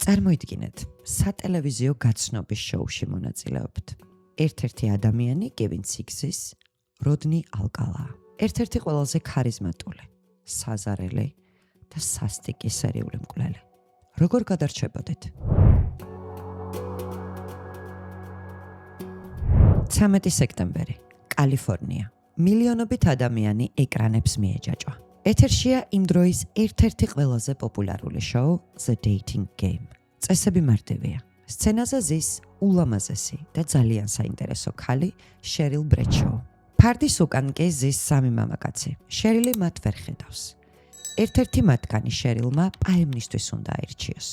წარმოიდგინეთ, სატელევიზიო გაცნობის შოუში მონაწილეობთ. ერთ-ერთი ადამიანი კევინ სიქსის, როდნი ალკალაა. ერთ-ერთი ყველაზე ქარიზმატული, საზარელი და სასტიკი სერიული მკვლელი. როგორ გადარჩებოდეთ? 13 სექტემბერი, კალიფორნია. მილიონობით ადამიანი ეკრანებს მიეჯაჭვა. ეთერშია იმ დროის ერთ-ერთი ყველაზე პოპულარული შოუ The Dating Game. წესები მარტივია. სცენაზე ზის ულამაზესი და ძალიან საინტერესო ქალი შერილ ბრედშოუ. ფარდის უკან კი ზის სამი მამაკაცი. შერილი მათ ვერ ხედავს. ერთ-ერთი მათგანი შერილმა პაემნისთვის უნდა აირჩიოს.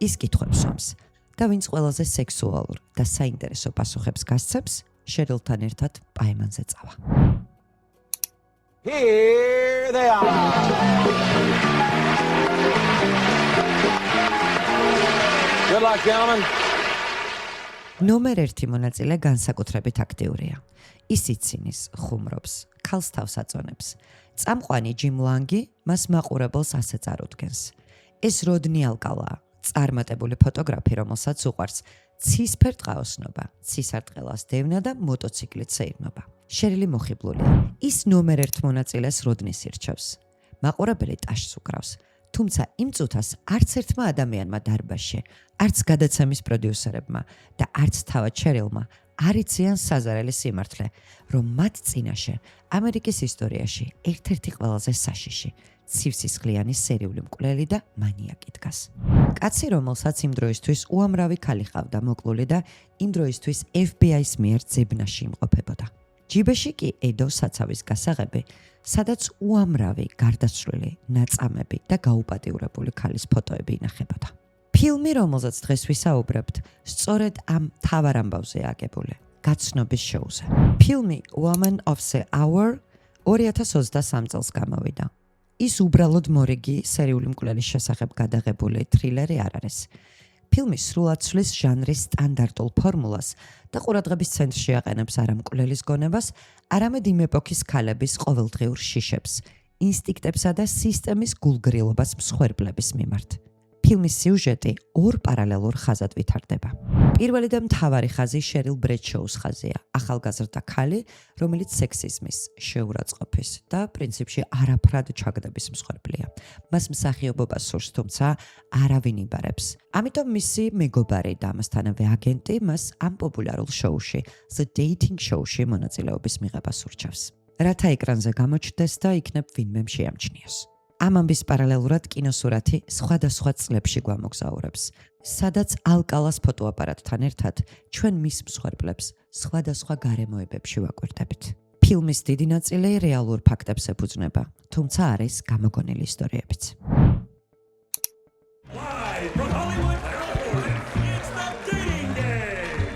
ის კითხვებს სვამს და ვინც ყველაზე სექსუალურ და საინტერესო პასუხებს გასცემს, შერილთან ერთად პაემანზე წავა. Here they are. Good luck, gentlemen. ნომერ 1 მონაწილე განსაკუთრებით აქტიურია. ის იცინის, ხუმრობს, ქალს თავს აწონებს. წამყვანი ჯიმ ლანგი მას მაყურებელს ასე წარუდგენს. ეს როდნი ალკალაა, წარმატებული ფოტოგრაფი, რომელსაც უყვარს ცისფერ ტყაოსნობა, ცისარტყელას დევნა და მოტოციკლით სეირნობა. შერილი მოხიბლულია. ის ნომერ 1 მონაწილეს როდნის ირჩევს. მაყურებელი ტაშს უკრავს, თუმცა იმ წუთას არც ერთმა ადამიანმა დარბაზში, არც გადაცემის პროდიუსერებმა და არც თავად შერილმა არ იციან საზარელი სიმართლე, რომ მათ წინაშე ამერიკის ისტორიაში ერთ-ერთი ყველაზე საშიში, ცივსისხლიანი სერიული მკვლელი და მანიაკი დგას. კაცი, რომელსაც იმ დროისთვის უამრავი ქალი ჰყავდა მოკლული და იმ დროისთვის FBI-ს მიერ ძებნაში იმყოფებოდა. ჯიბეში კი ედო საცავის გასაღები, სადაც უამრავი გარდაცვლილი, ნაწამები და გაუპატიურებული ქალის ფოტოები ინახებოდა. ფილმი, რომელზეც დღეს ვისაუბრებთ, სწორედ ამ მთავარ ამბავზეა აგებული, გაცნობის შოუზე. ფილმი Woman of the Hour 2023 წელს გამოვიდა. ის უბრალოდ მორიგი სერიული მკვლელის შესახებ გადაღებული თრილერი არ არის. ფილმი სრულად ცვლის ჟანრის სტანდარტულ ფორმულას და ყურადღების ცენტრში აყენებს არა მკვლელის გონებას, არამედ იმ ეპოქის ქალების ყოველდღიურ შიშებს, ინსტინქტებსა და სისტემის გულგრილობას მსხვერპლების მიმართ. ფილმის სიუჟეტი ორ პარალელურ ხაზად ვითარდება. პირველი და მთავარი ხაზი შერილ ბრედშოუს ხაზია, ახალგაზრდა ქალი, რომელიც სექსიზმის, შეურაცხყოფის და პრინციპში არაფრად ჩაგდების მსხვერპლია. მას მსახიობობა სურს, თუმცა არავინ იბარებს. ამიტომ მისი მეგობარი და ამასთანავე აგენტი მას ამ პოპულარულ შოუში, The Dating Show-ში მონაწილეობის მიღებას ურჩევს. რათა ეკრანზე გამოჩნდეს და იქნებ ვინმე შეამჩნიოს. ამ ამბის პარალელურად კინოსურათი სხვადასხვა წლებში გვამოგზაურებს, სადაც ალკალას ფოტოაპარატთან ერთად ჩვენ მის მსხვერპლებს სხვადასხვა გარემოებებში ვაკვირდებით. ფილმის დიდი ნაწილი რეალურ ფაქტებს ეფუძნება, თუმცა არის გამოგონილი ისტორიებიც. Live from Hollywood, it's the Dating Game!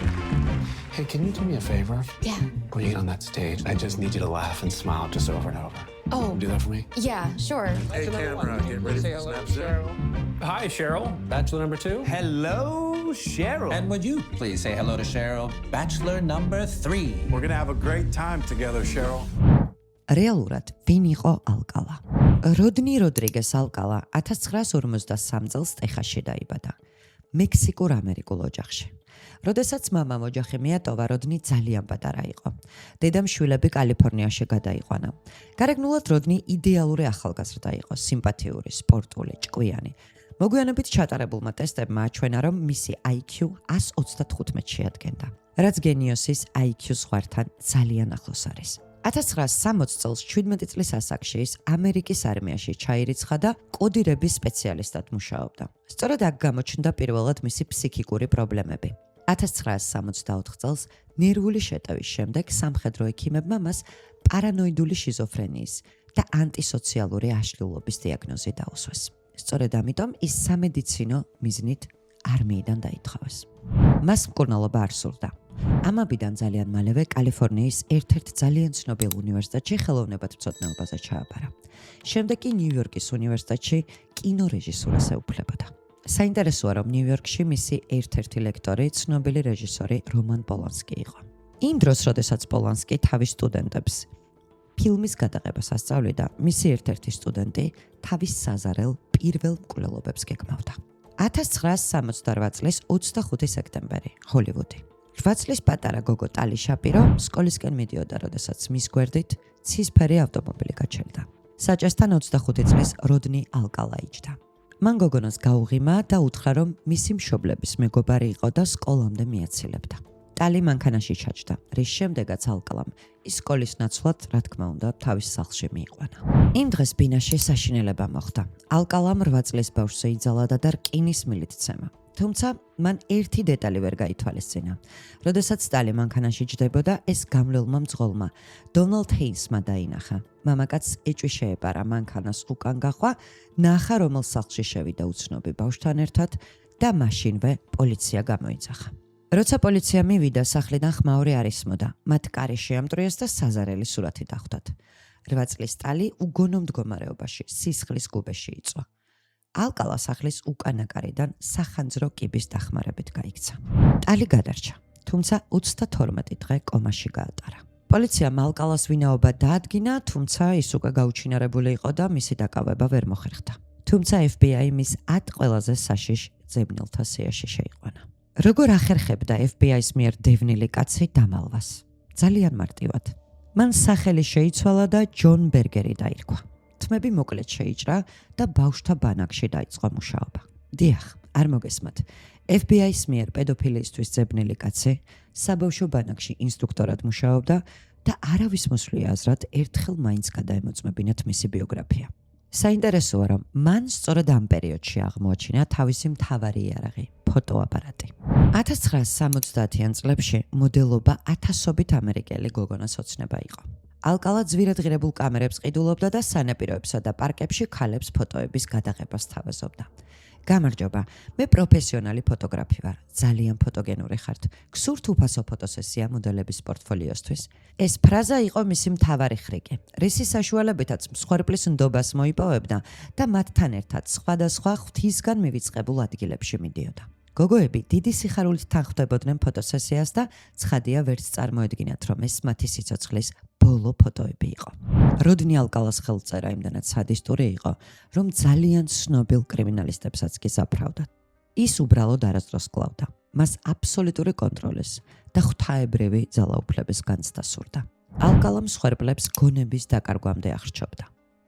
Hey, can you do me a favor? Yeah. When you get on that stage, I just need you to laugh and smile just over and over. Oh. Do that for me? Yeah, sure. Hey, camera, get ready for the snap Cheryl. Hi, Cheryl. Bachelor number 2. Hello, Cheryl. And would you please say hello to Cheryl, Bachelor number 3. We're gonna have a great time together, Cheryl. რეალურად ვინ იყო ალკალა? როდნი როდრიგეს ალკალა 1953 წელს ტეხასში დაიბადა, მექსიკურ-ამერიკულ ოჯახში. როდესაც მამამ ოჯახი მიატოვა, როდნი ძალიან პატარა იყო. დედამ შვილები კალიფორნიაში გადაიყვანა. გარეგნულად როდნი იდეალური ახალგაზრდა იყო, სიმპათიური, სპორტული, ჭკვიანი. მოგვიანებით ჩატარებულმა ტესტებმა აჩვენა, რომ მისი IQ 135 შეადგენდა, რაც გენიოსის IQ ზღვართან ძალიან ახლოს არის. 1960 წელს 17 წლის ასაკში ის ამერიკის არმიაში ჩაირიცხა და კოდირების სპეციალისტად მუშაობდა. სწორედ აქ გამოჩნდა პირველად მისი ფსიქიკური პრობლემები. 1964 წელს ნერვული შეტევის შემდეგ სამხედრო ექიმებმა მას პარანოიდული შიზოფრენიის და ანტისოციალური აშლილობის დიაგნოზი დაუსვეს. სწორედ ამიტომ ის სამედიცინო მიზნით არმიიდან დაითხოვეს. მას მკურნალობა არ სურდა. ამაბიდან ძალიან მალევე კალიფორნიის ერთ-ერთ ძალიან ცნობილ უნივერსიტეტში ხელოვნებათმცოდნეობაზე ჩააბარა. შემდეგ კი ნიუ-იორკის უნივერსიტეტში კინორეჟისურას ეუფლებოდა. საინტერესოა, რომ ნიუ-იორკში მისი ერთ-ერთი ლექტორი ცნობილი რეჟისორი რომან პოლანსკი იყო. იმ დროს, როდესაც პოლანსკი თავის სტუდენტებს ფილმის გადაღებას ასწავლიდა, მისი ერთ-ერთი სტუდენტი თავის საზარელ პირველ მკვლელობებს გეგმავდა. 1968 წლის 25 სექტემბერი, ჰოლივუდი. 8 წლის პატარა გოგო ტალი შაპირო სკოლისკენ მიდიოდა, როდესაც მის გვერდით ცისფერი ავტომობილი გაჩერდა. საჭესთან 25 წლის როდნი ალკალა იჯდა. მან გოგონას გაუღიმა და უთხრა, რომ მისი მშობლების მეგობარი იყო და სკოლამდე მიაცილებდა. ტალი მანქანაში ჩაჯდა, რის შემდეგაც ალკალამ ის სკოლის ნაცვლად, რა თქმა უნდა, თავის სახლში მიიყვანა. იმ დღეს ბინაში საშინელება მოხდა. ალკალამ 8 წლის ბავშვზე იძალა და რკინის მილით ცემა. თუმცა მან ერთი დეტალი ვერ გაითვალისწინა. როდესაც ტალი მანქანაში ჯდებოდა, ეს გამლელმა მძღოლმა დონალდ ჰეისმა დაინახა. მამაკაცს ეჭვი შეეპარა მანქანას უკან გაყვა, ნახა რომელ სახლში შევიდა უცნობი ბავშვთან ერთად და მაშინვე პოლიცია გამოიძახა. როცა პოლიცია მივიდა, სახლიდან ხმაური არ ისმოდა. მათ კარი შეამტრიეს და საზარელი სურათი დახვდათ. 8 წლის ტალი უგონო მდგომარეობაში, სისხლის გუბეში იწვა. ალკალა სახლის უკანა კარიდან სახანძრო კიბის დახმარებით გაიქცა. ტალი გადარჩა, თუმცა 32 დღე კომაში გაატარა. პოლიციამ ალკალას ვინაობა დაადგინა, თუმცა ის უკვე გაუჩინარებული იყო და მისი დაკავება ვერ მოხერხდა. თუმცა FBI მის 10 ყველაზე საშიშ ძებნელთა სიაში შეიყვანა. როგორ ახერხებდა FBI-ს მიერ დევნილი კაცი დამალვას? ძალიან მარტივად. მან სახელი შეიცვალა და ჯონ ბერგერი დაირქვა. თმები მოკლედ შეიჭრა და ბავშვთა ბანაკში დაიწყო მუშაობა. დიახ, არ მოგესმათ. FBI-ს მიერ პედოფილიისთვის ძებნილი კაცი საბავშვო ბანაკში ინსტრუქტორად მუშაობდა და არავის მოსვლია აზრად ერთხელ მაინც გადაემოწმებინათ მისი ბიოგრაფია. საინტერესოა, რომ მან სწორედ ამ პერიოდში აღმოაჩინა თავისი მთავარი იარაღი, ფოტოაპარატი. 1970-იან წლებში მოდელობა ათასობით ამერიკელი გოგონას ოცნება იყო. ალკალა ძვირადღირებულ კამერებს ყიდულობდა და სანაპიროებსა და პარკებში ქალებს ფოტოების გადაღებას თავაზობდა. გამარჯობა, მე პროფესიონალი ფოტოგრაფი ვარ. ძალიან ფოტოგენური ხართ. გსურთ უფასო ფოტოსესია მოდელების პორტფოლიოსთვის? ეს ფრაზა იყო მისი მთავარი ხრიკი, რისი საშუალებითაც მსხვერპლის ნდობას მოიპოვებდა და მათთან ერთად სხვადასხვა ღვთისგან მივიწყებულ ადგილებში მიდიოდა. გოგოები დიდი სიხარულით თანხმდებოდნენ ფოტოსესიას და ცხადია ვერც წარმოედგინათ, რომ ეს მათი სიცოცხლის ბოლო ფოტოები იყო. როდნი ალკალას ხელწერა იმდანაც სადისტური იყო, რომ ძალიან ცნობილ კრიმინალისტებსაც კი საფრავდა. ის უბრალოდ არასდროს კლავდა. მას აბსოლუტური კონტროლის და ღვთაებრივი ძალაუფლების განცდა სურდა. ალკალამ მსხვერპლებს გონების დაკარგვამდე ახრჩობდა.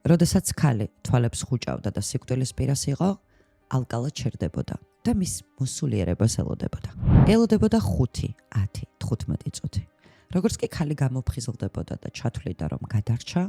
როდესაც ქალი თვალებს ხუჭავდა და სიკვდილის პირას იყო, ალკალა ჩერდებოდა და მის მოსულიერებას ელოდებოდა. ელოდებოდა 5, 10, 15 წუთი. როგორც კი ქალი გამოფხიზლდებოდა და ჩათვლიდა, რომ გადარჩა,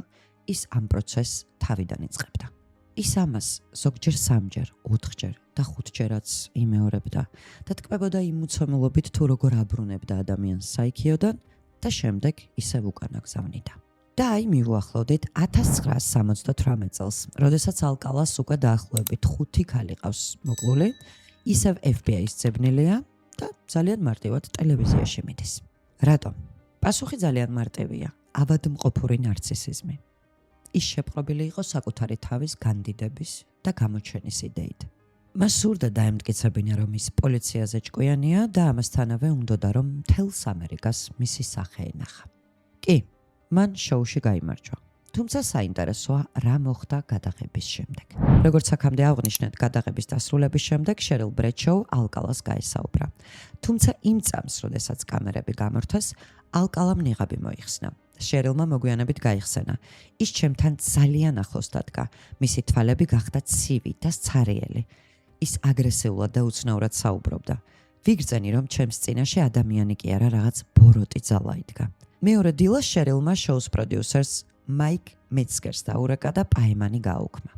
ის ამ პროცესს თავიდან იწყებდა. ის ამას ზოგჯერ 3-ჯერ, 4-ჯერ და 5-ჯერაც იმეორებდა და ტკბებოდა იმ უცომლობით, თუ როგორ აბრუნებდა ადამიანს საიქიოდან და შემდეგ ისევ უკან აგზავნიდა. და აი მივუახლოვდით 1978 წელს, როდესაც ალკალას უკვე დაახლოებით 5 ქალი ყავს მოკლული, ისევ FBI-ს ძებნილია და ძალიან მარტივად ტელევიზიაში მიდის. რატომ? პასუხი ძალიან მარტივია. ავადმყოფური ნარცისიზმი. ის შეპყრობილი იყო საკუთარი თავის განდიდების და გამოჩენის იდეით. მას სურდა დაემტკიცებინა, რომ ის პოლიციაზე ჭკვიანია და ამასთანავე უნდოდა, რომ მთელს ამერიკას მისი სახე ენახა. კი, მან შოუში გაიმარჯვა. თუმცა საინტერესოა, რა მოხდა გადაღების შემდეგ. როგორც აქამდე აღვნიშნეთ, გადაღების დასრულების შემდეგ შერილ ბრედშოუ ალკალას გაესაუბრა. თუმცა იმ წამს, როდესაც კამერები გამორთეს, ალკალამ ნიღაბი მოიხსნა. შერილმა მოგვიანებით გაიხსენა. ის ჩემთან ძალიან ახლოს დადგა. მისი თვალები გახდა ცივი და ცარიელი. ის აგრესიულად და უცნაურად საუბრობდა. ვიგრძენი, რომ ჩემს წინაშე ადამიანი კი არა, რაღაც ბოროტი ძალა იდგა. მეორე დილას შერილმა შოუს პროდიუსერს მაიკ მეცკერს დაურეკა და პაემანი გააუქმა.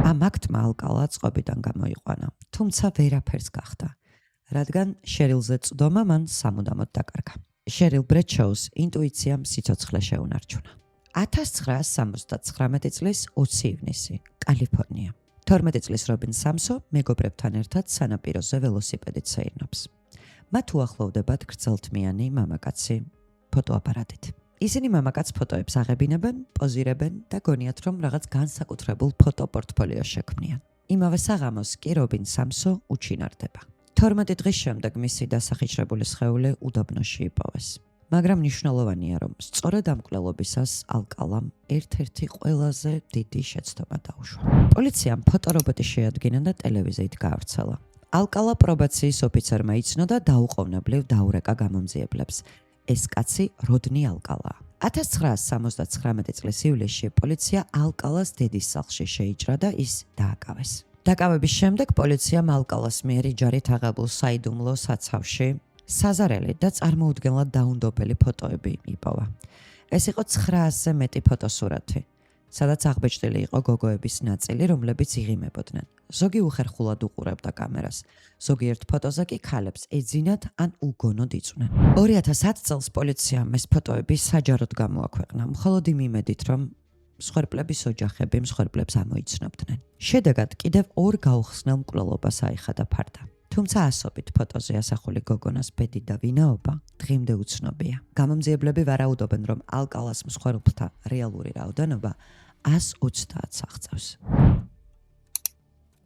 ამ აქტმა ალკალა წყობიდან გამოიყვანა, თუმცა ვერაფერს გახდა, რადგან შერილზე წვდომა მან სამუდამოდ დაკარგა. შერილ ბრედშოუს ინტუიციამ სიცოცხლე შეუნარჩუნა. 1979 წლის 20 ივნისი, კალიფორნია. 12 წლის რობინ სამსო მეგობრებთან ერთად სანაპიროზე ველოსიპედით სეირნობს. მათ უახლოვდებათ გრძელთმიანი მამაკაცი ფოტოაპარატით. ისინი მამაკაც ფოტოებს აღებინებენ, პოზირებენ და გონიათ, რომ რაღაც განსაკუთრებულ ფოტოპორტფოლიოს შექმნიან. იმავე საღამოს კი რობინ სამსო უჩინარდება. 12 დღის შემდეგ მისი დასახიჩრებული სხეული უდაბნოში იპოვეს. მაგრამ მნიშვნელოვანია, რომ სწორედ ამ მკვლელობისას ალკალამ ერთ-ერთი ყველაზე დიდი შეცდომა დაუშვა. პოლიციამ ფოტორობოტი შეადგინა და ტელევიზიით გაავრცელა. ალკალა პრობაციის ოფიცერმა იცნო და დაუყოვნებლივ დაურეკა გამომძიებლებს. ეს კაცი როდნი ალკალაა. 1979 წლის ივლისში პოლიცია ალკალას დედის სახლში შეიჭრა და ის დააკავეს. დაკავების შემდეგ პოლიციამ ალკალას მიერ იჯარით აღებულ საიდუმლო საცავში საზარელი და წარმოუდგენლად დაუნდობელი ფოტოები იპოვა. ეს იყო 900-ზე მეტი ფოტოსურათი, სადაც აღბეჭდილი იყო გოგოების ნაწილი, რომლებიც იღიმებოდნენ. ზოგი უხერხულად უყურებდა კამერას, ზოგიერთ ფოტოზე კი ქალებს ეძინათ ან უგონოდ იწვნენ. 2010 წელს პოლიციამ ეს ფოტოები საჯაროდ გამოაქვეყნა, მხოლოდ იმ იმედით, რომ მსხვერპლების ოჯახები მსხვერპლებს ამოიცნობდნენ. შედეგად კიდევ ორ გაუხსნელ მკვლელობას აიხადა ფარდა. თუმცა ასობით ფოტოზე ასახული გოგონას ბედი და ვინაობა დღემდე უცნობია. გამომძიებლები ვარაუდობენ, რომ ალკალას მსხვერპლთა რეალური რაოდენობა 130-ს აღწევს.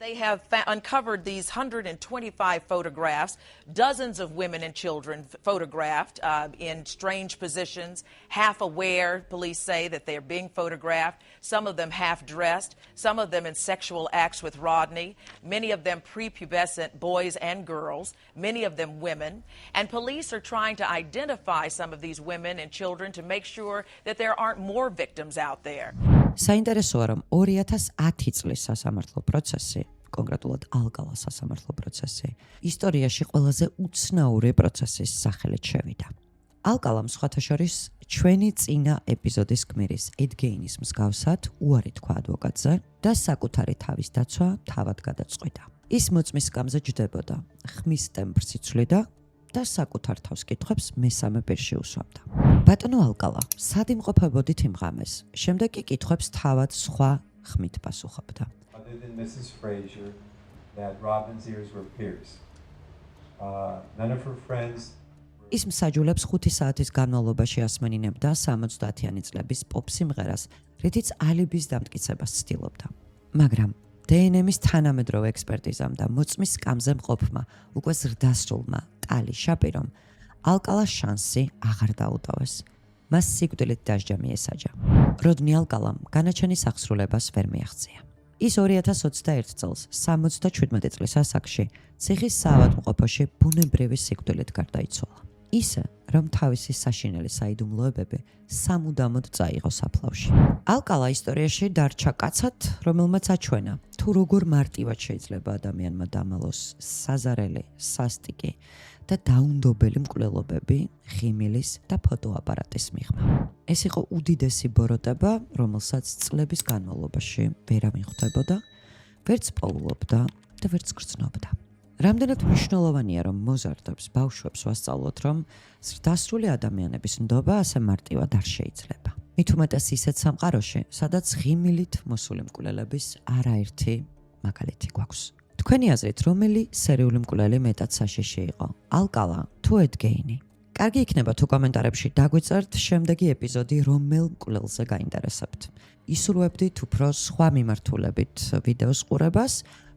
They have uncovered these 125 photographs, dozens of women and children photographed in strange positions, half aware, police say, that they are being photographed, some of them half dressed, some of them in sexual acts with Rodney, many of them prepubescent boys and girls, many of them women. And police are trying to identify some of these women and children to make sure that there aren't more victims out there. საინტერესოა, რომ 2010 წლის სასამართლო პროცესი, კონკრეტულად ალკალას სასამართლო პროცესი, ისტორიაში ყველაზე უცნაური პროცესის სახელით შევიდა. ალკალამ სხვათა შორის ჩვენი წინა ეპიზოდის გმირის ედ გეინის მსგავსად უარი თქვა ადვოკატზე და საკუთარი თავის დაცვა თავად გადაწყვიტა. ის მოწმის სკამზე ჯდებოდა, ხმის ტემპრს იცვლიდა და საკუთარ თავს კითხვებს მესამე პირში უსვამდა. ბატონო ალკალა, სად იმყოფებოდით იმ ღამეს? შემდეგ კი კითხვებს თავად სხვა ხმით პასუხობდა. Other than Mrs. Fraser, that Robin's ears were pierced. None of her friends. ის მსაჯულებს 5 საათის განმავლობაში ასმენინებდა 70-იანი წლების პოპ სიმღერას, რითიც ალიბის დამტკიცებას ცდილობდა. მაგრამ დნმ-ის თანამედროვე ექსპერტიზამ და მოწმის სკამზე მყოფმა უკვე ზრდასრულმა ტალი შაპირომ ალკალას შანსი აღარ დაუტოვეს. მას სიკვდილით დასჯა მიესაჯა. როდნი ალკალამ განაჩენის აღსრულებას ვერ მიაღწია. ის 2021 წელს 77 წლის ასაკში ციხის საავადმყოფოში ბუნებრივი სიკვდილით გარდაიცვალა. ისე, რომ თავისი საშინელი საიდუმლოებები სამუდამოდ წაიღო საფლავში. ალკალა ისტორიაში დარჩა კაცად, რომელმაც აჩვენა, თუ როგორ მარტივად შეიძლება ადამიანმა დამალოს საზარელი, სასტიკი და დაუნდობელი მკვლელობები ღიმილის და ფოტოაპარატის მიღმა. ეს იყო უდიდესი ბოროტება, რომელსაც წლების განმავლობაში ვერავინ ხვდებოდა, ვერც პოულობდა და ვერც გრძნობდა. რამდენად მნიშვნელოვანია, რომ მოზარდებს, ბავშვებს ვასწავლოთ, რომ ზრდასრული ადამიანების ნდობა ასე მარტივად არ შეიძლება. მით უმეტეს ისეთ სამყაროში, სადაც ღიმილით მოსული მკვლელების არაერთი მაგალითი გვაქვს. თქვენი აზრით, რომელი სერიული მკვლელი მეტად საშიში იყო? ალკალა თუ ედ გეინი? კარგი იქნება თუ კომენტარებში დაგვიწერთ შემდეგი ეპიზოდი რომელ მკვლელზე გაინტერესებთ. ისურვებდით უფრო სხვა მიმართულებით ვიდეოს ყურებას,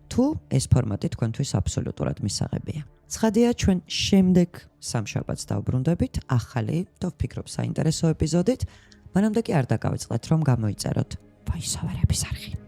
თუ ეს ფორმატი თქვენთვის აბსოლუტურად მისაღებია. ცხადია, ჩვენ შემდეგ სამშაბათს დავბრუნდებით ახალი და ვფიქრობ საინტერესო ეპიზოდით, მანამდე კი არ დაგავიწყდეთ, რომ გამოიწეროთ ვაისოვერების არხი.